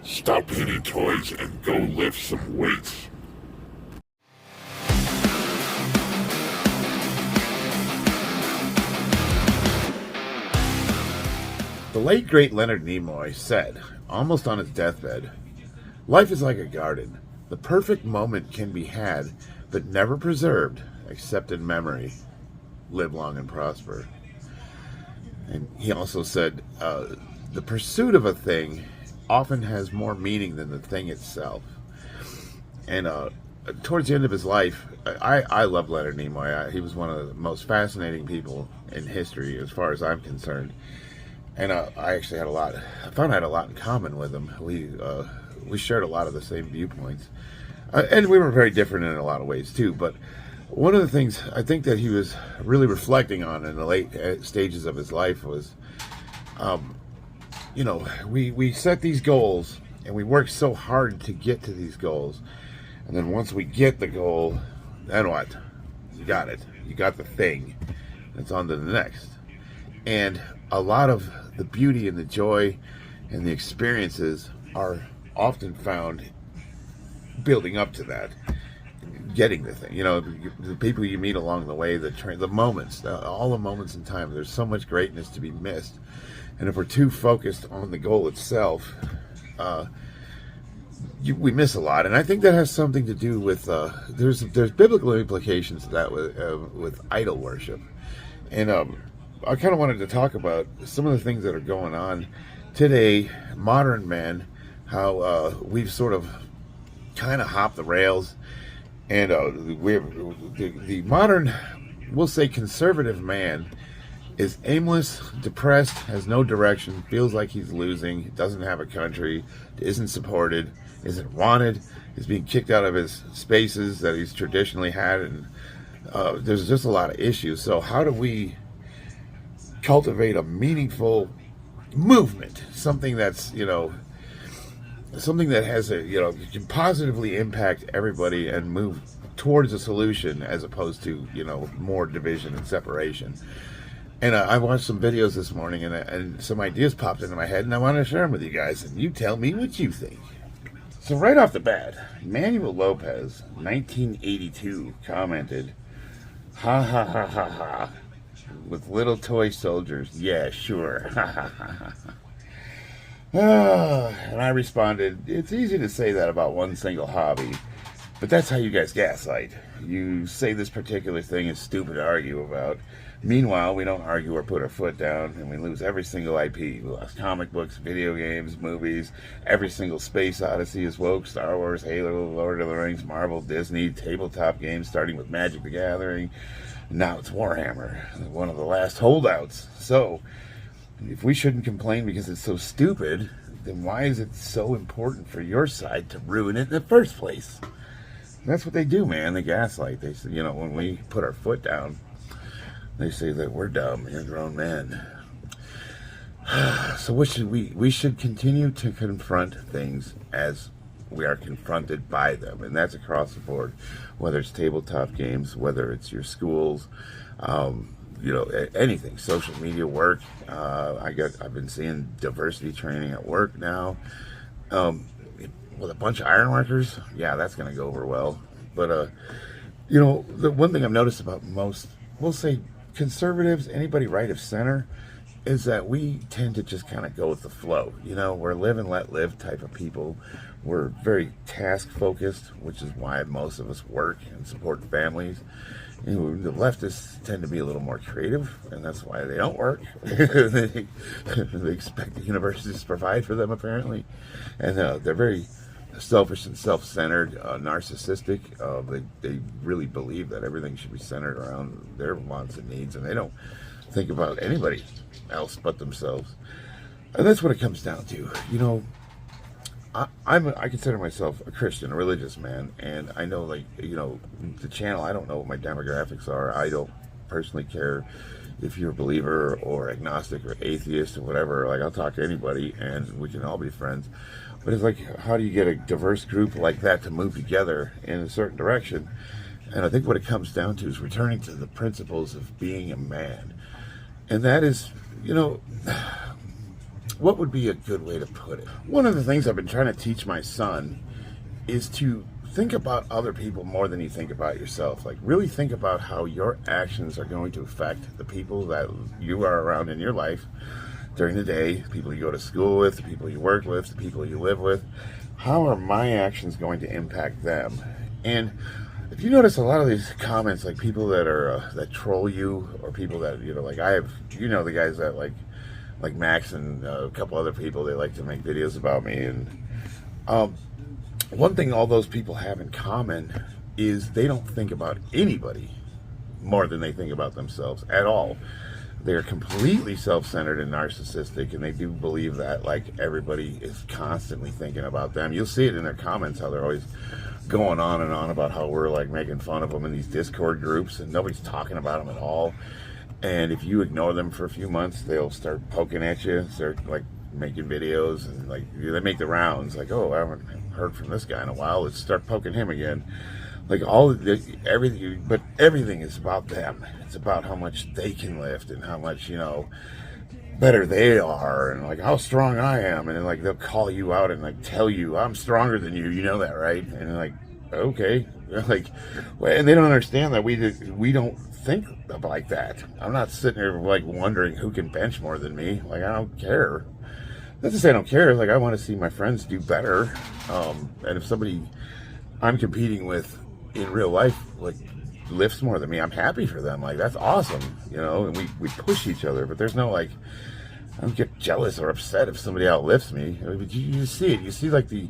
Stop hitting toys and go lift some weights. The late great Leonard Nimoy said, almost on his deathbed, "Life is like a garden. The perfect moment can be had, but never preserved, except in memory. Live long and prosper." And he also said, the pursuit of a thing often has more meaning than the thing itself. And towards the end of his life, I love Leonard Nimoy. He was one of the most fascinating people in history, as far as I'm concerned. And I actually had I found I had a lot in common with him. We shared a lot of the same viewpoints. And we were very different in a lot of ways, too. But one of the things I think that he was really reflecting on in the late stages of his life was, we set these goals, and we work so hard to get to these goals. And then once we get the goal, then what? You got it. You got the thing. It's on to the next. And a lot of the beauty and the joy and the experiences are often found building up to that, getting the thing. The people you meet along the way, the moments, all the moments in time. There's so much greatness to be missed, and if we're too focused on the goal itself, we miss a lot. And I think that has something to do with there's biblical implications to that with idol worship, and I kind of wanted to talk about some of the things that are going on today, modern men, how we've sort of kind of hopped the rails, and the modern, we'll say, conservative man is aimless, depressed, has no direction, feels like he's losing, doesn't have a country, isn't supported, isn't wanted, is being kicked out of his spaces that he's traditionally had, and there's just a lot of issues. So how do we cultivate a meaningful movement, something that's something that has can positively impact everybody and move towards a solution, as opposed to more division and separation? And I watched some videos this morning, and some ideas popped into my head, and I want to share them with you guys, and you tell me what you think. So right off the bat, Manuel Lopez, 1982, commented, "Ha ha ha ha ha. With little toy soldiers, yeah, sure. And I responded, "It's easy to say that about one single hobby, but that's how you guys gaslight. You say this particular thing is stupid to argue about. Meanwhile, we don't argue or put our foot down, and we lose every single IP. We lost comic books, video games, movies. Every single Space Odyssey is woke. Star Wars, Halo, Lord of the Rings, Marvel, Disney, tabletop games, starting with Magic the Gathering. Now it's Warhammer, one of the last holdouts. So, if we shouldn't complain because it's so stupid, then why is it so important for your side to ruin it in the first place?" That's what they do, man. They gaslight. They say, when we put our foot down, they say that we're dumb. You're grown men. So what should we should continue to confront things as we are confronted by them, and that's across the board, whether it's tabletop games, whether it's your schools, anything, social media, work. I've been seeing diversity training at work now, with a bunch of ironworkers. Yeah, that's going to go over well. But the one thing I've noticed about most, we'll say, conservatives, anybody right of center, is that we tend to just kind of go with the flow. We're live and let live type of people. We're very task focused, which is why most of us work and support families. The leftists tend to be a little more creative, and that's why they don't work. They expect the universities to provide for them, apparently. And they're very selfish and self-centered, narcissistic. They really believe that everything should be centered around their wants and needs, and they don't think about anybody else but themselves. And that's what it comes down to. I consider myself a Christian, a religious man, and I know, the channel, I don't know what my demographics are. I don't personally care if you're a believer or agnostic or atheist or whatever. I'll talk to anybody, and we can all be friends. But it's how do you get a diverse group like that to move together in a certain direction? And I think what it comes down to is returning to the principles of being a man. And that is, what would be a good way to put it? One of the things I've been trying to teach my son is to think about other people more than you think about yourself. Like, really think about how your actions are going to affect the people that you are around in your life during the day, the people you go to school with, the people you work with, the people you live with. How are my actions going to impact them? And if you notice a lot of these comments, like people that are that troll you, or people that, like I have, the guys that like Max and a couple other people, they like to make videos about me. And one thing all those people have in common is they don't think about anybody more than they think about themselves at all. They're completely self-centered and narcissistic, and they do believe that like everybody is constantly thinking about them. You'll see it in their comments, how they're always going on and on about how we're like making fun of them in these Discord groups, and nobody's talking about them at all. And if you ignore them for a few months, they'll start poking at you, start like making videos, and like they make the rounds, like, oh, I haven't heard from this guy in a while, let's start poking him again. Like everything, but everything is about them. It's about how much they can lift and how much, better they are, and like how strong I am. And then like they'll call you out and like tell you, I'm stronger than you, you know that, right? And like, okay, like, and they don't understand that we don't think like that. I'm not sitting here like wondering who can bench more than me. Like, I don't care. Not to say I don't care. Like, I want to see my friends do better. And if somebody I'm competing with in real life like lifts more than me, I'm happy for them. Like, that's awesome, and we push each other. But there's no like, I don't get jealous or upset if somebody outlifts me. I mean, you see it. You see like the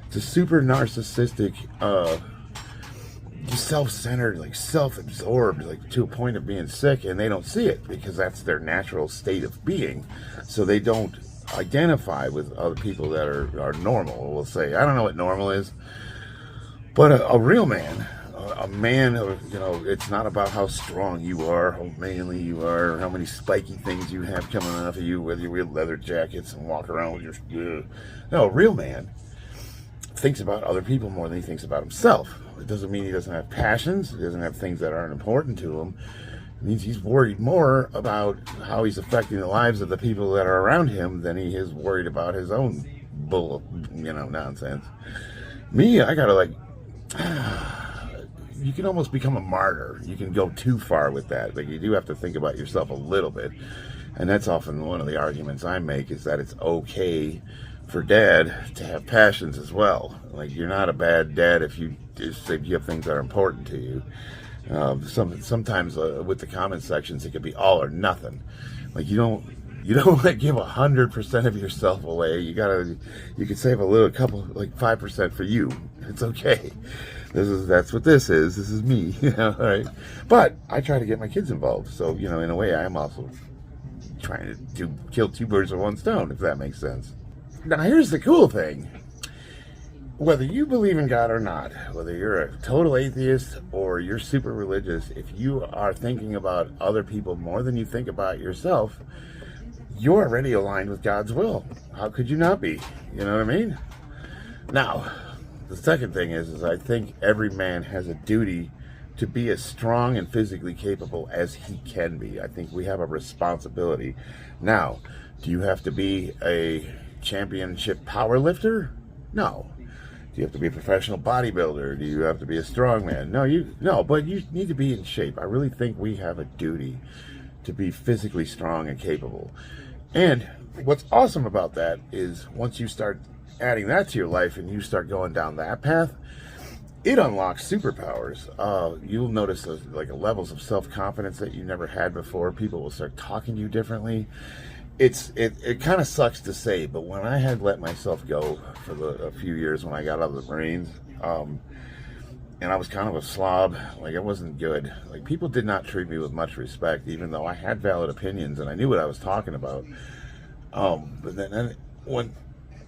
super narcissistic, self-centered, like self-absorbed, like to a point of being sick, and they don't see it because that's their natural state of being. So they don't identify with other people that are normal. We'll say, I don't know what normal is, but a real man, a man, it's not about how strong you are, how manly you are, how many spiky things you have coming off of you, whether you wear leather jackets and walk around with your... No, a real man thinks about other people more than he thinks about himself. It doesn't mean he doesn't have passions. He doesn't have things that aren't important to him. It means he's worried more about how he's affecting the lives of the people that are around him than he is worried about his own nonsense. Me, I gotta like... You can almost become a martyr. You can go too far with that. Like, you do have to think about yourself a little bit. And that's often one of the arguments I make, is that it's okay for dad to have passions as well. Like, you're not a bad dad if you have things that are important to you. Sometimes with the comment sections, it could be all or nothing. Like, you don't like give 100% of yourself away. You could save a couple, like 5% for you. It's okay. That's what this is. This is me, all right? But I try to get my kids involved. So, in a way, I am also trying to kill two birds with one stone, if that makes sense. Now, here's the cool thing. Whether you believe in God or not, whether you're a total atheist or you're super religious, if you are thinking about other people more than you think about yourself, you're already aligned with God's will. How could you not be? You know what I mean? Now, the second thing is I think every man has a duty to be as strong and physically capable as he can be. I think we have a responsibility. Now, do you have to be a championship power lifter? No. Do you have to be a professional bodybuilder? Do you have to be a strongman? No, but you need to be in shape. I really think we have a duty to be physically strong and capable. And what's awesome about that is once you start adding that to your life and you start going down that path, it unlocks superpowers. You'll notice those, like, levels of self-confidence that you never had before. People will start talking to you differently. It kind of sucks to say, but when I had let myself go for a few years when I got out of the Marines, and I was kind of a slob, like, it wasn't good. Like, people did not treat me with much respect, even though I had valid opinions and I knew what I was talking about. But then when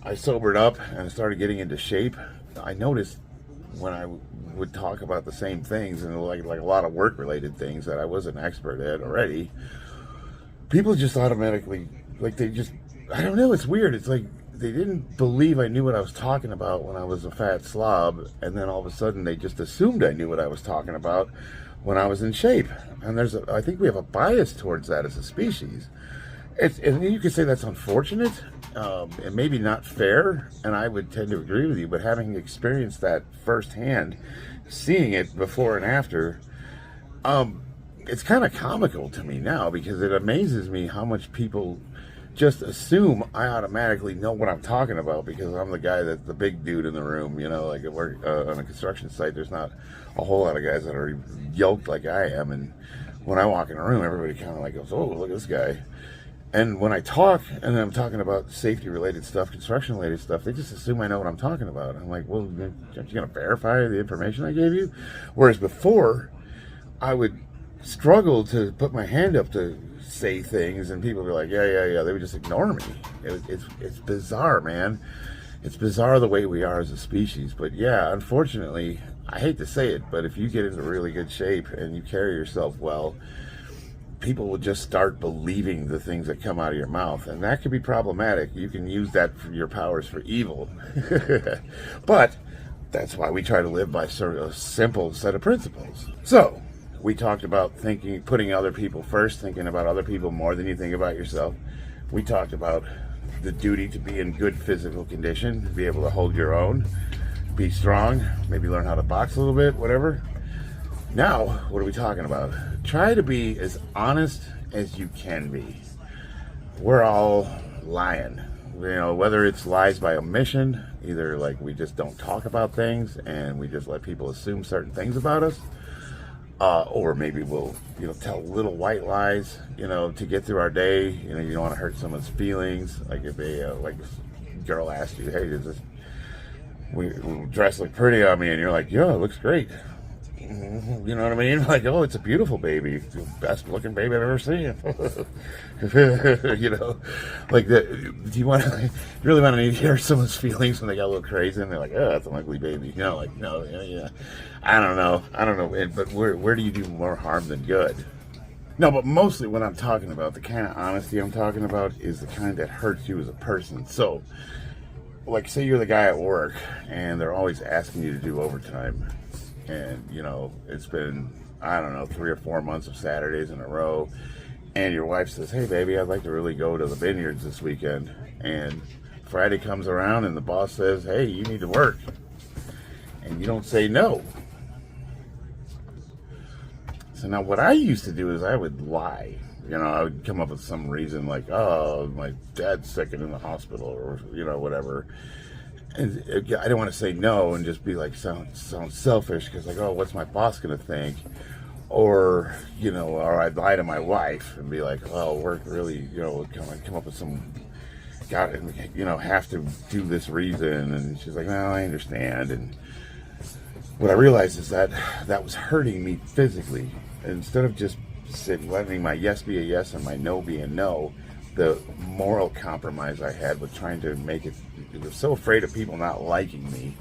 I sobered up and I started getting into shape, I noticed when I would talk about the same things, and like a lot of work-related things that I was an expert at already, people just automatically, like, I don't know, it's weird. It's like they didn't believe I knew what I was talking about when I was a fat slob, and then all of a sudden they just assumed I knew what I was talking about when I was in shape. And I think we have a bias towards that as a species. And you could say that's unfortunate, and maybe not fair, and I would tend to agree with you, but having experienced that firsthand, seeing it before and after, it's kind of comical to me now, because it amazes me how much people just assume I automatically know what I'm talking about because I'm the guy that's the big dude in the room. Like at work on a construction site, there's not a whole lot of guys that are yoked like I am, and when I walk in a room, everybody kind of like goes, "Oh, look at this guy." And when I talk, and I'm talking about safety-related stuff, construction-related stuff, they just assume I know what I'm talking about. I'm like, well, aren't you going to verify the information I gave you? Whereas before, I would struggle to put my hand up to say things, and people would be like, yeah. They would just ignore me. It's bizarre, man. It's bizarre the way we are as a species. But yeah, unfortunately, I hate to say it, but if you get into really good shape and you carry yourself well, people will just start believing the things that come out of your mouth, and that could be problematic. You can use that for your powers for evil. But that's why we try to live by sort of a simple set of principles. So we talked about putting other people first, thinking about other people more than you think about yourself. We talked about the duty to be in good physical condition, be able to hold your own, be strong, maybe learn how to box a little bit, whatever. Now, what are we talking about? Try to be as honest as you can be. We're all lying. Whether it's lies by omission, either like we just don't talk about things and we just let people assume certain things about us, or maybe we'll, tell little white lies, to get through our day. You don't want to hurt someone's feelings. Like if like this girl asked you, "Hey, does this dress look pretty on me?" And you're like, "Yeah, it looks great." You know what I mean? Like, "Oh, it's a beautiful baby. It's the best looking baby I've ever seen." Like that. Do you really want to hear someone's feelings when they got a little crazy and they're like, "Oh, that's an ugly baby"? Like, no, yeah. I don't know. But where do you do more harm than good? No, but mostly when I'm talking about, the kind of honesty I'm talking about is the kind that hurts you as a person. So, like, say you're the guy at work and they're always asking you to do overtime. And, it's been, 3 or 4 months of Saturdays in a row. And your wife says, "Hey, baby, I'd like to really go to the vineyards this weekend." And Friday comes around and the boss says, "Hey, you need to work." And you don't say no. So now what I used to do is I would lie. I would come up with some reason like, "Oh, my dad's sick and in the hospital," or, whatever. And I didn't want to say no and just be like, sound selfish, because like, "Oh, what's my boss going to think?" Or, or I'd lie to my wife and be like, "Oh, work really, come up with some, have to do this reason." And she's like, "No, I understand." And what I realized is that was hurting me physically. Instead of just letting my yes be a yes and my no be a no, the moral compromise I had with trying to make it, I was so afraid of people not liking me,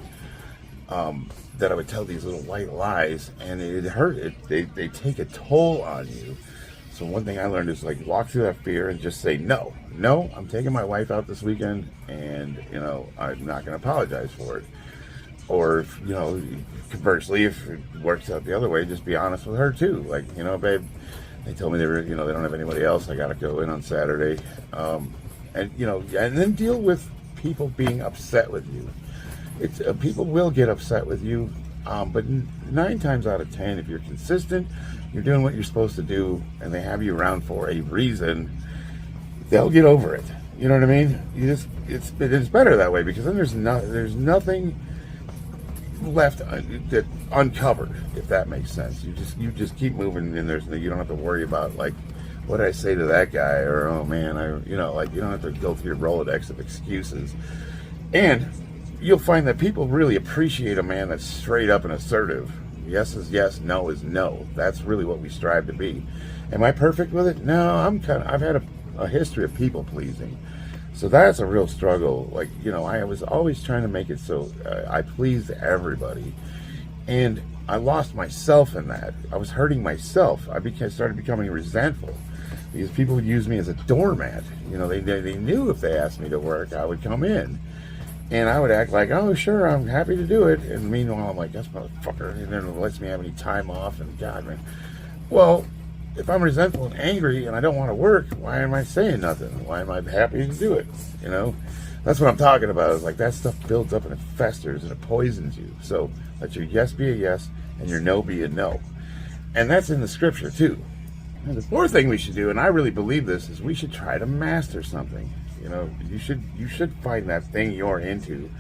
that I would tell these little white lies, and it hurt. They take a toll on you. So one thing I learned is like walk through that fear and just say no. I'm taking my wife out this weekend, and I'm not going to apologize for it. Or conversely, if it works out the other way, just be honest with her too. Like, "Babe, they told me they don't have anybody else. I got to go in on Saturday." And then deal with people being upset with you. It's people will get upset with you, but 9 times out of 10, if you're consistent, you're doing what you're supposed to do, and they have you around for a reason, they'll get over it. You know what I mean? It's better that way, because then there's nothing left uncovered, if that makes sense. You just keep moving, and you don't have to worry about like, what did I say to that guy, or, "Oh man, you don't have to go through your Rolodex of excuses. And you'll find that people really appreciate a man that's straight up and assertive. Yes is yes, no is no. That's really what we strive to be. Am I perfect with it? No, I've had a history of people pleasing. So that's a real struggle. Like, I was always trying to make it so I pleased everybody. And I lost myself in that. I was hurting myself. I started becoming resentful because people would use me as a doormat. They knew if they asked me to work, I would come in. And I would act like, "Oh, sure, I'm happy to do it." And meanwhile, I'm like, "This motherfucker, he never lets me have any time off." And God, man. Well, if I'm resentful and angry and I don't want to work, why am I saying nothing? Why am I happy to do it? You know, that's what I'm talking about. Is like that stuff builds up and it festers and it poisons you. So let your yes be a yes and your no be a no. And that's in the scripture too. And the fourth thing we should do, and I really believe this, is we should try to master something. You know, you should find that thing you're into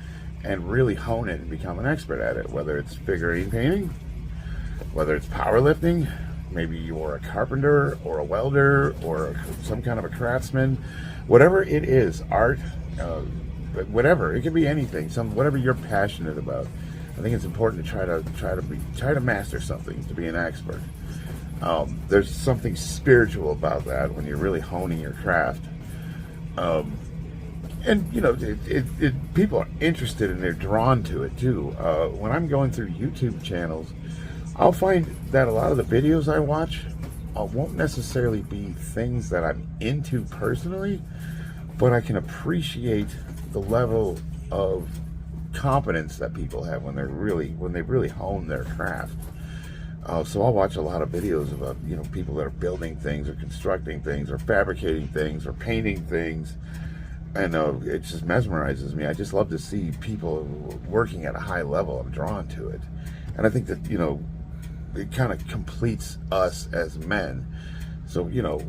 and really hone it and become an expert at it, whether it's figurine painting, whether it's powerlifting, maybe you're a carpenter or a welder or some kind of a craftsman, whatever it is, art, whatever, it can be anything, whatever you're passionate about. I think it's important to try to master something, to be an expert. There's something spiritual about that when you're really honing your craft. And you know, people are interested and they're drawn to it too. When I'm going through YouTube channels, I'll find that a lot of the videos I watch won't necessarily be things that I'm into personally, but I can appreciate the level of competence that people have when they really hone their craft. So I'll watch a lot of videos about, you know, people that are building things or constructing things or fabricating things or painting things. And it just mesmerizes me. I just love to see people working at a high level. I'm drawn to it. And I think that, you know, it kind of completes us as men. So, you know,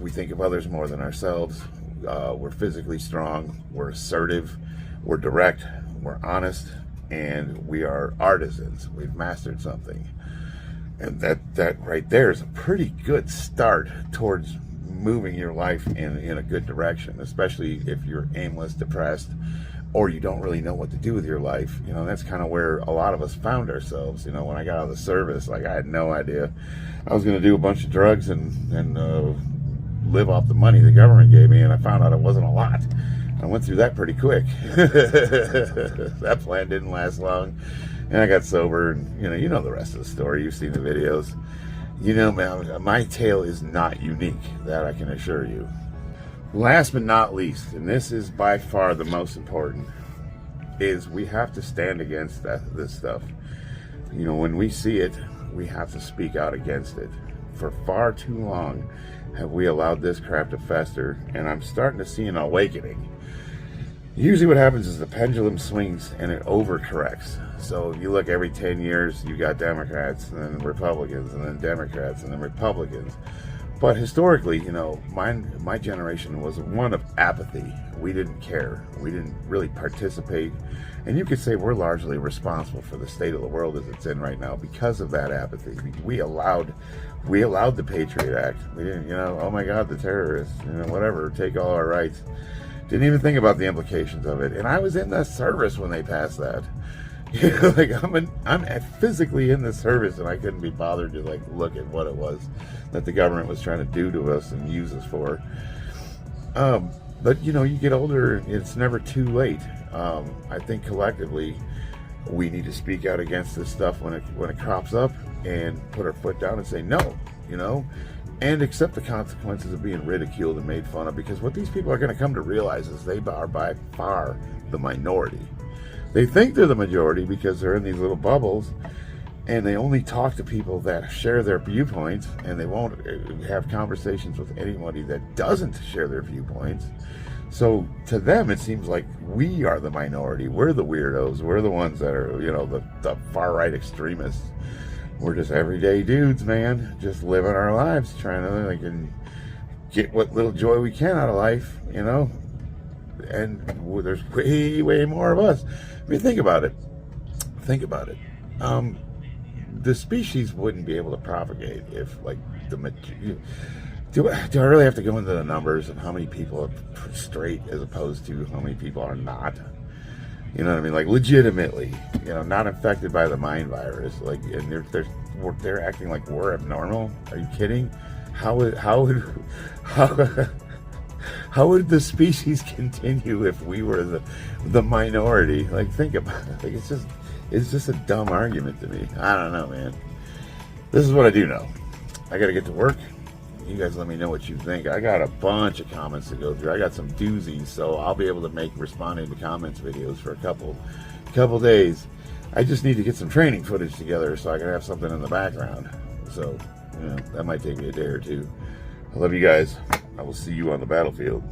we think of others more than ourselves. We're physically strong. We're assertive. We're direct. We're honest. And we are artisans. We've mastered something. And that right there is a pretty good start towards moving your life in a good direction, especially if you're aimless, depressed, or you don't really know what to do with your life. You know, that's kind of where a lot of us found ourselves. You know, when I got out of the service, like, I had no idea. I was going to do a bunch of drugs and live off the money the government gave me, and I found out it wasn't a lot. I went through that pretty quick. That plan didn't last long, and I got sober, and you know the rest of the story. You've seen the videos. You know, man, my tale is not unique, that I can assure you. Last but not least, and this is by far the most important, is we have to stand against this stuff. You know, when we see it, we have to speak out against it. For far too long have we allowed this crap to fester, and I'm starting to see an awakening. Usually what happens is the pendulum swings and it overcorrects. So you look every 10 years, you got Democrats and then Republicans and then Democrats and then Republicans. But historically, you know, my generation was one of apathy. We didn't care. We didn't really participate. And you could say we're largely responsible for the state of the world as it's in right now because of that apathy. We allowed the Patriot Act. We didn't, you know, oh my God, the terrorists, you know, whatever, take all our rights. Didn't even think about the implications of it. And I was in the service when they passed that. You know, like I'm physically in the service, and I couldn't be bothered to like look at what it was that the government was trying to do to us and use us for. But you know, you get older, it's never too late. I think collectively we need to speak out against this stuff when it crops up and put our foot down and say no, you know, and accept the consequences of being ridiculed and made fun of, because what these people are going to come to realize is they are by far the minority. They think they're the majority because they're in these little bubbles, and they only talk to people that share their viewpoints, and they won't have conversations with anybody that doesn't share their viewpoints. So to them, it seems like we are the minority. We're the weirdos. We're the ones that are, you know, the far-right extremists. We're just everyday dudes, man, just living our lives, trying to like and get what little joy we can out of life, you know. And there's way more of us. I mean, think about it. The species wouldn't be able to propagate if, like, do I really have to go into the numbers of how many people are straight as opposed to how many people are not? You know what I mean? Like, legitimately, you know, not infected by the mind virus. Like, and they're acting like we're abnormal. Are you kidding? How would the species continue if we were the minority? Like, think about it. Like, it's just a dumb argument to me. I don't know, man. This is what I do know. I got to get to work. You guys let me know what you think. I got a bunch of comments to go through. I got some doozies, so I'll be able to make responding to comments videos for a couple days. I just need to get some training footage together so I can have something in the background. So that might take me a day or two. I love you guys. I will see you on the battlefield.